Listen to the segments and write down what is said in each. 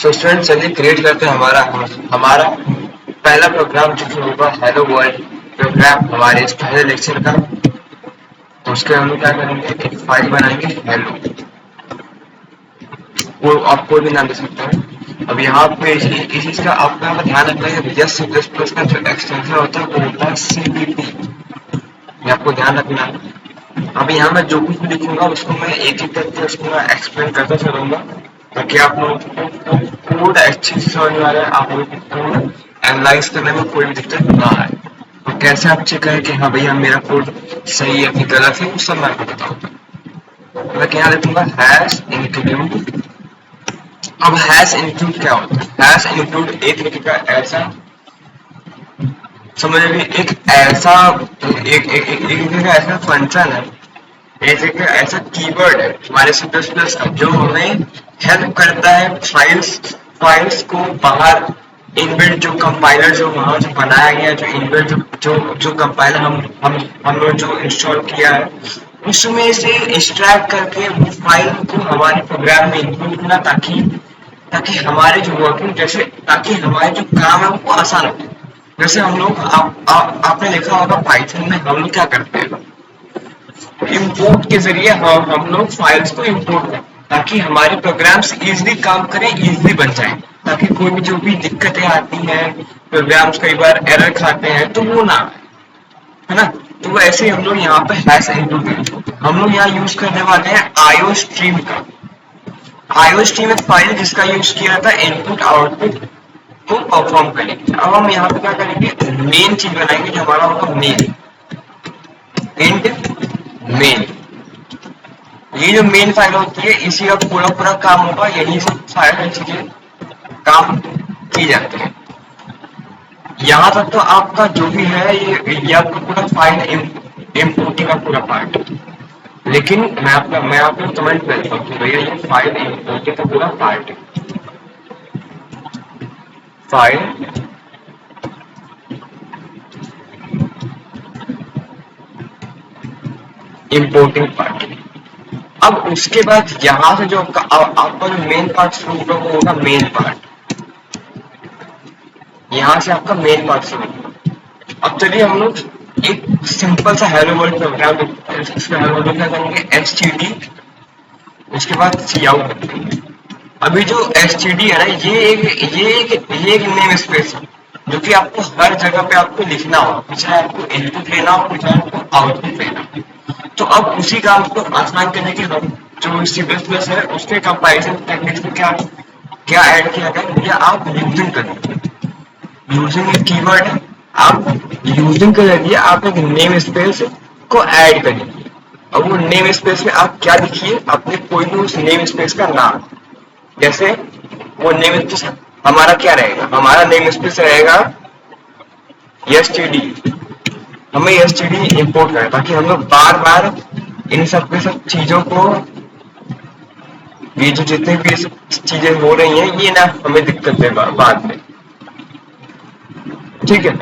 तो स्टूडेंट चलिए क्रिएट करते हैं हमारा हमारा पहला प्रोग्राम जो कि होगा हेलो वर्ल्ड प्रोग्राम हमारे इस पहले लेक्चर का। तो उसके हम लोग क्या करेंगे, एक फाइल बनाएंगे हेलो, वो आप कोई भी नाम दे सकते हैं। अब यहाँ पे इस चीज का आपका ध्यान रखना है, भैया सी प्लस प्लस का जो एक्सटेंशन होता है वो होता है CPP, ये आपको ध्यान रखना है। अब यहाँ मैं जो कुछ भी लिखूंगा उसको मैं एक एक करके उसको मैं एक्सप्लेन करता चलूंगा, ताकि आप लोगों को कोड अच्छे से समझ में आ जाए, आप लोगों को एनालाइज करने में कोई भी दिक्कत ना आए। तो कैसे आप चेक करें कि हाँ भैया मेरा कोड सही है कि गलत है, वो सब मैं आपको बताऊंगा। मैं यहाँ लिखूंगा हैश इंक्लूड। अब हैश इंक्लूड क्या होता है? हैश इंक्लूड एक तरीके का ऐसा समझ लीजिए, एक ऐसा ऐसा फंक्शन है, एक ऐसा कीवर्ड है हमारे C++ का जो हमें हेल्प करता है फाइल्स को बाहर इनबिल्ट जो कंपाइलर जो वहां जो बनाया गया, जो इनबिल्ट जो कंपाइलर हम लोग जो इंस्टॉल किया है उसमें से एक्सट्रैक्ट करके वो फाइल को हमारे प्रोग्राम में इंक्लूड करना, ताकि ताकि हमारे जो वर्किंग जैसे ताकि हमारे जो काम है वो आसान हो। जैसे हम लोग आपने देखा होगा पाइथन में हम लोग क्या करते हैं, इंपोर्ट के जरिए हम लोग फाइल्स को इंपोर्ट करें ताकि हमारे प्रोग्राम्स इजीली काम करें, इजीली बन जाएं, ताकि कोई भी जो भी दिक्कतें आती हैं, प्रोग्राम्स कई बार एरर खाते हैं तो वो ना, है ना। तो वो ऐसे हम लोग यहाँ पे हैश इंक्लूड हम लोग यहाँ यूज करने वाले हैं आईओ स्ट्रीम का। आईओ स्ट्रीम एक फाइल जिसका यूज किया था इनपुट आउटपुट को परफॉर्म करने के लिए। अब हम यहाँ पे क्या करेंगे, मेन चीज बनाएंगे जो हमारा होगा मेन इंट मेन। ये जो मेन फाइल होती है इसी का पूरा पूरा काम होगा, यही से सारी चीजें काम की जाती है। यहाँ तक तो आपका जो भी है ये आपका पूरा फाइल इम्पोर्टिंग का पूरा पार्ट है। लेकिन मैं आपको कमेंट करता हूँ कि भैया ये फाइल इम्पोर्टिंग का पूरा पार्ट है। File importing part. अब उसके बाद यहाँ से जो आपका जो मेन पार्ट शुरू होगा वो होगा मेन पार्ट। यहाँ से आपका मेन पार्ट शुरू होगा। अब चलिए हम लोग एक सिंपल सा हेलो वर्ल्ड प्रोग्राम क्या करेंगे, std उसके बाद cout। अभी जो std है ना ये एक नेम स्पेस है जो कि आपको हर जगह पे आपको लिखना हो, चाहे आपको इनपुट लेना हो चाहे आपको आउटपुट लेना हो। तो अब उसी काम को आसान करने के हम जो C++ है उसके कंपाइलेशन टेक्निक्स में क्या क्या ऐड किया गया, भैया आप यूजिंग करेंगे। यूजिंग एक कीवर्ड है, आप यूजिंग के जरिए आप एक नेम स्पेस को ऐड करेंगे। अब वो नेम स्पेस में आप क्या लिखिए, अपने कोई भी उस नेम स्पेस का नाम। जैसे वो नेम स्पेस हमारा क्या रहेगा, हमारा नेम स्पेस रहेगा std। हमें std इंपोर्ट करना ताकि हम लोग बार बार इन सब चीजों को, ये जो जितने भी चीजें हो रही हैं ये ना हमें दिक्कत है बाद में, ठीक है।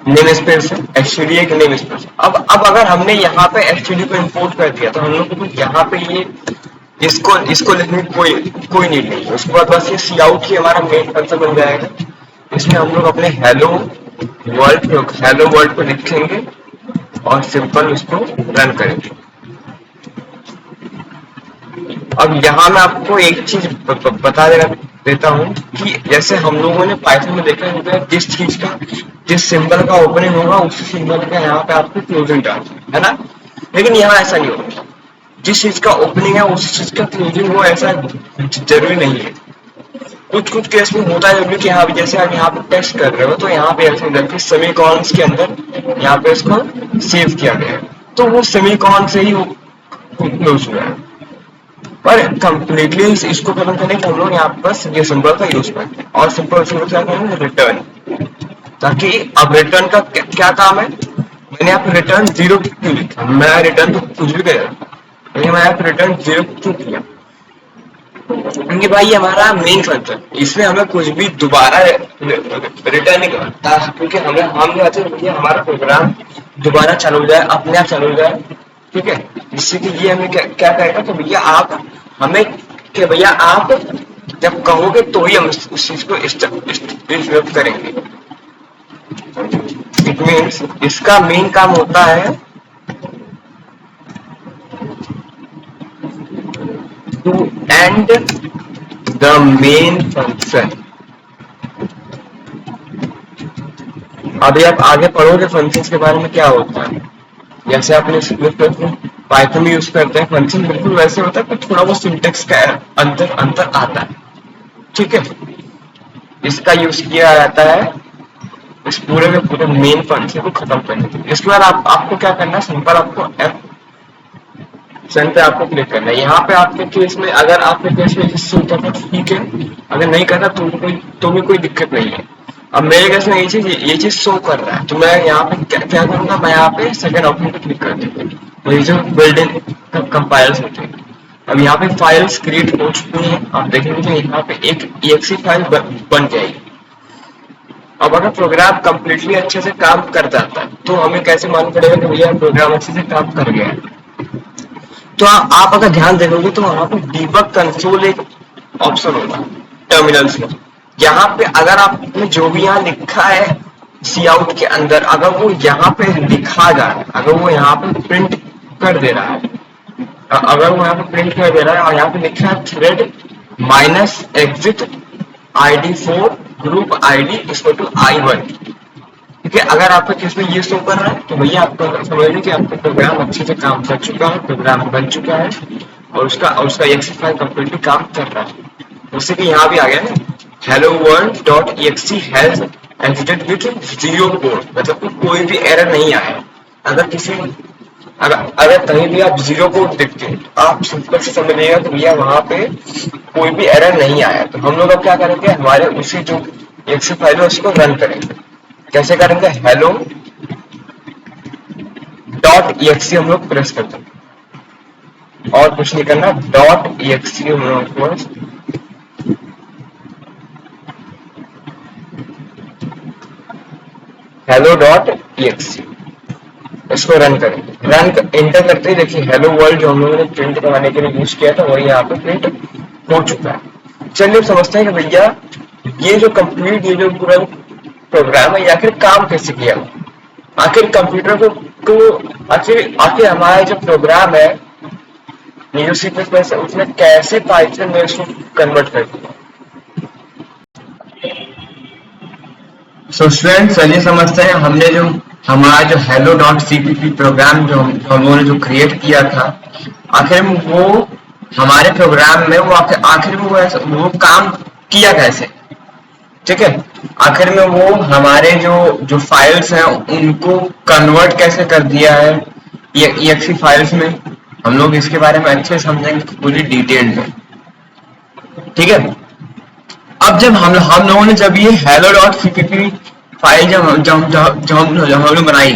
नेम स्पेस है std एक नेम स्पेस। अब अगर हमने यहाँ पे std को इंपोर्ट कर दिया तो हम लोग को यहाँ पे ये इसको लिखने की कोई नीड नहीं है। उसके बाद बस ये cout ही हमारा मेन फंक्शन बन जाएगा। इसमें हम लोग अपने हेलो वर्ल्ड को लिखेंगे और सिंपल उसको रन करेंगे। अब यहाँ मैं आपको एक चीज बता देता हूँ कि जैसे हम लोगों ने पाइथन में देखा होगा जिस सिंबल का ओपनिंग होगा उसी सिंबल का यहाँ पे आपको क्लोजिंग डालना है ना। लेकिन यहाँ ऐसा नहीं होगा, जिस चीज का ओपनिंग है उसी चीज का क्लोजिंग हो ऐसा जरूरी नहीं है। कुछ केस में होता है जरूरी कि हाँ जैसे आप यहाँ पे टेस्ट कर रहे हो तो यहाँ पे ऐसे सेमीकोलंस के अंदर यहाँ पे इसको सेव किया गया है तो वो सेमीकोलन से ही क्लोज हुआ है। पर कंप्लीटली इसको खत्म करने के हम लोग यहाँ बस ये सिंबल का यूज करते हैं और सिंपल क्या करेंगे, रिटर्न। ताकि अब रिटर्न का क्या काम है, मैंने यहाँ पे रिटर्न 0 क्यों लिखा, मैं रिटर्न तो कुछ भी कर मैं यहाँ पे रिटर्न 0 क्यों किया, क्योंकि भाई ये हमारा मेन फंक्शन, इसमें हमें कुछ भी दोबारा रिटर्न नहीं करता, क्योंकि हम चाहते हैं कि हमारा प्रोग्राम दोबारा चालू हो जाए, अपने आप चालू हो जाए, ठीक है। जिससे कि ये हमें क्या कहेगा कि भैया आप हमें कि भैया आप जब कहोगे तो ही हम उस चीज को इंस्टॉल करेंगे। इट मीन्स इसका मेन काम होता है to end the main function. अभी आप आगे पढ़ोगे फंक्शंस के बारे में क्या होता है, जैसे आपने पाइथन में यूज करते हैं फंक्शन, बिल्कुल वैसे होता है, पर थोड़ा वो सिंटेक्स का अंतर आता है। ठीक है, इसका यूज किया जाता है इस पूरे में पूरे मेन फंक्शन को खत्म करने के लिए। इसके बाद आपको क्या करना है, सिंपल आपको F7 पे आपको क्लिक करना है। यहाँ पे आपके केस में, अगर आपके केस में जिससे होता था ठीक है, अगर नहीं करना तो भी कोई दिक्कत नहीं है। अब मेरे केस में ये चीज शो कर रहा है, तो मैं यहाँ पे क्या करूंगा, मैं यहाँ पे सेकंड ऑप्शन पे क्लिक कर दूंगा, वही जो बिल्डिंग कंपाइलर्स होते हैं। अब यहाँ पे फाइल्स क्रिएट हो चुकी हैं, आप देखेंगे तो यहाँ पे एक exe फाइल बन जाएगी। अब अगर प्रोग्राम कम्प्लीटली अच्छे से काम कर जाता है तो हमें कैसे मालूम पड़ेगा कि भैया प्रोग्राम अच्छे से काम कर गया है? तो आप अगर ध्यान देखोगे तो वहां पे डीबग कंसोल एक ऑप्शन होगा टर्मिनल्स में। यहाँ पे अगर आपने जो भी यहाँ लिखा है सी आउट के अंदर, अगर वो यहाँ पे लिखा जा रहा है, अगर वो यहाँ पे प्रिंट कर दे रहा है, अगर वो यहाँ पे प्रिंट कर दे रहा है और यहाँ पे लिखा है thread minus exit ID4 group ID equal to I1, ठीक है, अगर आपके केस में ये शो कर रहा है तो भैया आपको समझ लें कि आपका प्रोग्राम अच्छे से काम कर चुका है, प्रोग्राम बन चुका है और उसका exe फाइल कम्प्लीटली काम कर रहा है। जैसे कि यहाँ भी आ गया ना, hello world dot exe has exerted with 0 code, मतलब कोई भी एरर नहीं आया। अगर कहीं भी आप 0 कोड देखते हैं तो आप सिंपल से समझिएगा कि भैया वहां पे कोई भी एरर नहीं आया। तो हम लोग अब क्या करेंगे, हमारे उसी जो exe फाइल है उसको रन करेंगे। कैसे करेंगे, hello डॉट exe हम लोग प्रेस करते हैं और कुछ नहीं करना, डॉट exe हम लोग hello डॉट exe इसको रन करेंगे। एंटर करते ही देखिए हेलो वर्ल्ड जो हम लोगों ने प्रिंट करवाने के लिए यूज किया था वही यहाँ पे प्रिंट हो चुका है। चलिए अब समझते हैं कि भैया ये जो कंप्लीट ये जो पूरा प्रोग्राम है ये आखिर काम कैसे किया, आखिर कंप्यूटर को आखिर हमारा जो प्रोग्राम है ये जो C++ है उसने कैसे पाइथन में इसको कन्वर्ट कर दिया। सो स्टूडेंट्स चलिए समझते हैं, हमने जो हमारा जो hello.cpp प्रोग्राम जो हम लोगों ने जो क्रिएट किया था, आखिर में वो हमारे प्रोग्राम में वो आखिर में वो काम किया कैसे, ठीक है, आखिर में वो हमारे जो फाइल्स हैं उनको कन्वर्ट कैसे कर दिया है ये exe फाइल्स में। हम लोग इसके बारे में अच्छे समझेंगे पूरी डिटेल में, ठीक है। अब जब हम लोगों ने जब ये hello.cpp फाइल जब हमने बनाई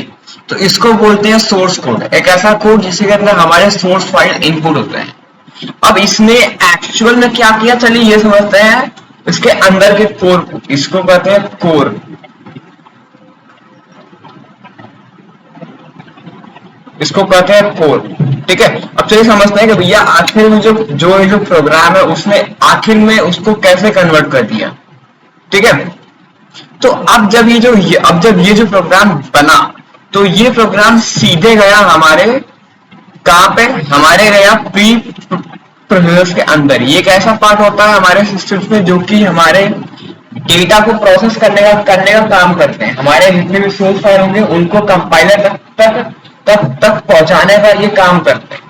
तो इसको बोलते हैं सोर्स कोड, एक ऐसा कोड जिसके अंदर हमारे सोर्स फाइल इनपुट होते हैं। अब इसने एक्चुअल में क्या किया, चलिए ये समझते हैं। इसके अंदर के कोर, इसको कहते हैं कोर, इसको कहते हैं कोर, ठीक है। अब चलिए समझते हैं कि भैया आखिर में जो प्रोग्राम है उसने आखिर में उसको कैसे कन्वर्ट कर दिया, ठीक है। तो अब जब ये जो प्रोग्राम बना तो ये प्रोग्राम सीधे गया हमारे कहां पे, हमारे गया प्री प्रोसेसर के अंदर। ये एक ऐसा पार्ट होता है हमारे सिस्टम में जो कि हमारे डेटा को प्रोसेस करने का काम करते हैं। हमारे जितने भी सोर्स फाइल होंगे उनको कंपाइलर तक पहुंचाने का ये काम करते हैं।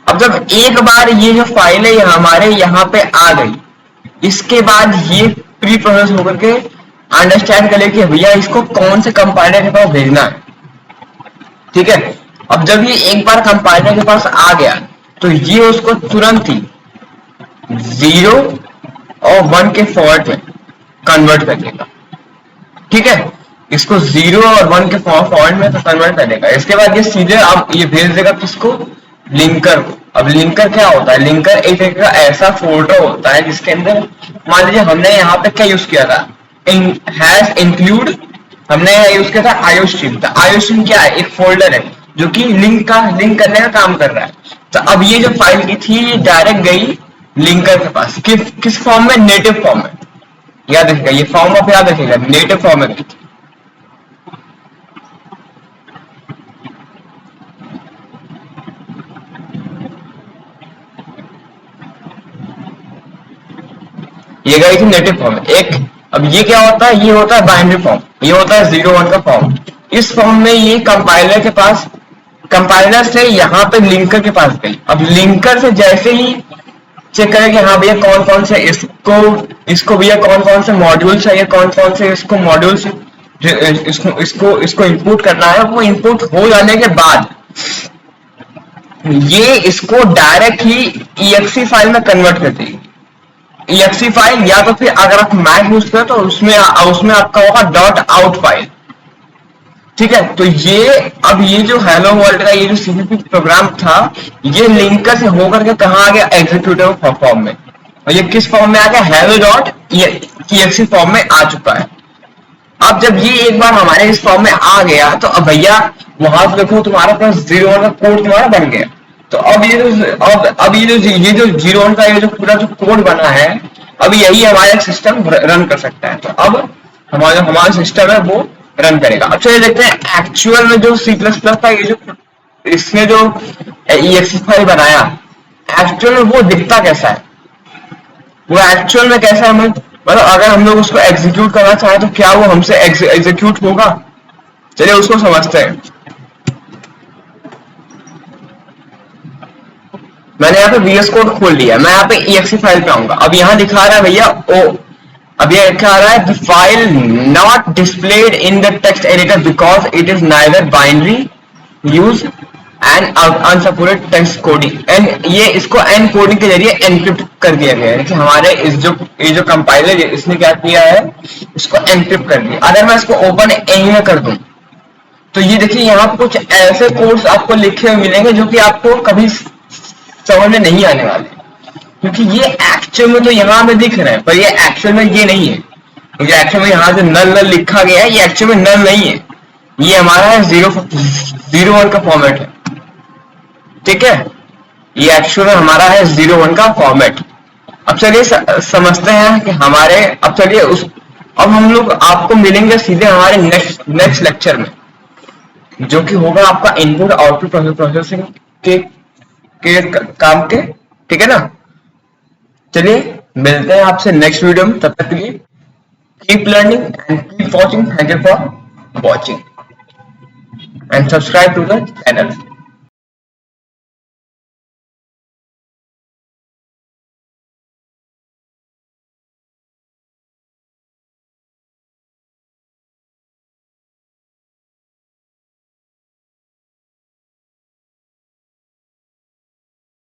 अब जब एक बार ये जो फाइल है हमारे यहाँ पे आ गई, इसके बाद ये प्री प्रोसेस होकर के अंडरस्टैंड कर ले कि भैया इसको कौन से कंपाइलर के पास भेजना है, ठीक है। अब जब ये एक बार कंपाइलर के पास आ गया तो ये उसको तुरंत ही 0 और 1 के फॉर्मेट में कन्वर्ट कर देगा, ठीक है। इसको 0 और 1 के फॉर्मेट में कन्वर्ट कर देगा। इसके बाद ये सीधे अब ये भेज देगा किसको, लिंकर को। अब लिंकर क्या होता है, लिंकर एक तरह का ऐसा फोल्डर होता है जिसके अंदर मान लीजिए हमने यहाँ पे क्या यूज किया था, हैश इंक्लूड, हमने यूज किया था आईओस्ट्रीम। तो आईओस्ट्रीम क्या है, एक फोल्डर है जो कि लिंक करने का काम कर रहा है। तो अब ये जो फाइल की थी ये डायरेक्ट गई लिंकर के पास किस फॉर्म में, नेटिव फॉर्म में। याद रखिएगा, ये फॉर्म आप याद रखिएगा, नेटिव फॉर्म में। ये गई थी नेटिव फॉर्म में एक। अब ये क्या होता है, ये होता है बाइनरी फॉर्म, ये होता है 0-1 का फॉर्म। इस फॉर्म में ये कंपाइलर के पास, कंपाइलर से यहाँ पे लिंकर के पास गई। अब लिंकर से जैसे ही चेक करें कि हाँ भैया कौन कौन से इसको भैया कौन कौन से मॉड्यूल चाहिए, कौन कौन से इसको मॉड्यूल से इसको इनपुट करना है, वो इनपुट हो जाने के बाद ये इसको डायरेक्ट ही exe फाइल में कन्वर्ट कर देगी। exe फाइल, या तो फिर अगर आप मैक यूज करें तो उसमें आपका होगा डॉट आउट फाइल, ठीक है। तो ये अब ये जो हेलो वर्ल्ड का ये जो सीपीपी प्रोग्राम था, ये लिंकर से होकर के कहाँ आ गया, एग्जीक्यूटिव फॉर्म में। और ये किस फॉर्म में आ गया, हेलो डॉट exe फॉर्म में आ चुका है। अब जब ये एक बार हमारे इस फॉर्म में आ गया तो अब भैया वहां से देखो तुम्हारा पास 0-1 का कोड तुम्हारा बन गया। तो अब ये जो 0-1 का ये जो पूरा जो कोड बना है, अब यही हमारा सिस्टम रन कर सकता है। तो अब हमारा सिस्टम है वो रन करेगा। अब चलिए देखते हैं एक्चुअल में जो C++ था, ये जो इसने जो exe फाइल बनाया, एक्चुअल में वो दिखता कैसा है, वो एक्चुअल में कैसा है, मतलब अगर हम लोग उसको एग्जीक्यूट करना चाहें तो क्या वो हमसे एग्जीक्यूट होगा। चलिए उसको समझते हैं। मैंने यहाँ पे VS कोड खोल लिया, मैं यहाँ पे exe फाइल पे आऊंगा। अब यहाँ दिखा रहा है भैया अब ये लिखा रहा है, the file not displayed in the text editor because it is neither binary use and unsupported text coding. And ये इसको एन कोडिंग के जरिए एनक्रिप्ट कर दिया गया है कि हमारे ये जो कंपाइलर है इसने क्या किया है, इसको एनक्रिप्ट कर दिया। अगर मैं इसको ओपन एनी में कर दूं तो ये देखिए यहाँ पे कुछ ऐसे कोड्स आपको लिखे हुए मिलेंगे जो कि आपको कभी समझ में नहीं आने वाले, क्योंकि ये एक्चुअल में तो यहाँ पे दिख रहे हैं पर ये एक्चुअल में ये नहीं है। मुझे एक्चुअल में यहाँ से नल लिखा गया है, ये एक्चुअल में नल नहीं है, ये हमारा है 0-1 का फॉर्मेट है, ठीक है। ये एक्चुअल में हमारा है 0-1 का फॉर्मेट। अब चलिए समझते हैं कि हमारे, अब चलिए अब हम लोग आपको मिलेंगे सीधे हमारे नेक्स्ट लेक्चर में, जो कि होगा आपका इनपुट आउटपुट प्रोसेसिंग के काम के, ठीक है ना। चलिए मिलते हैं आपसे नेक्स्ट वीडियो में, तब तक के लिए keep learning and keep watching. Thank you for watching and subscribe to the channel.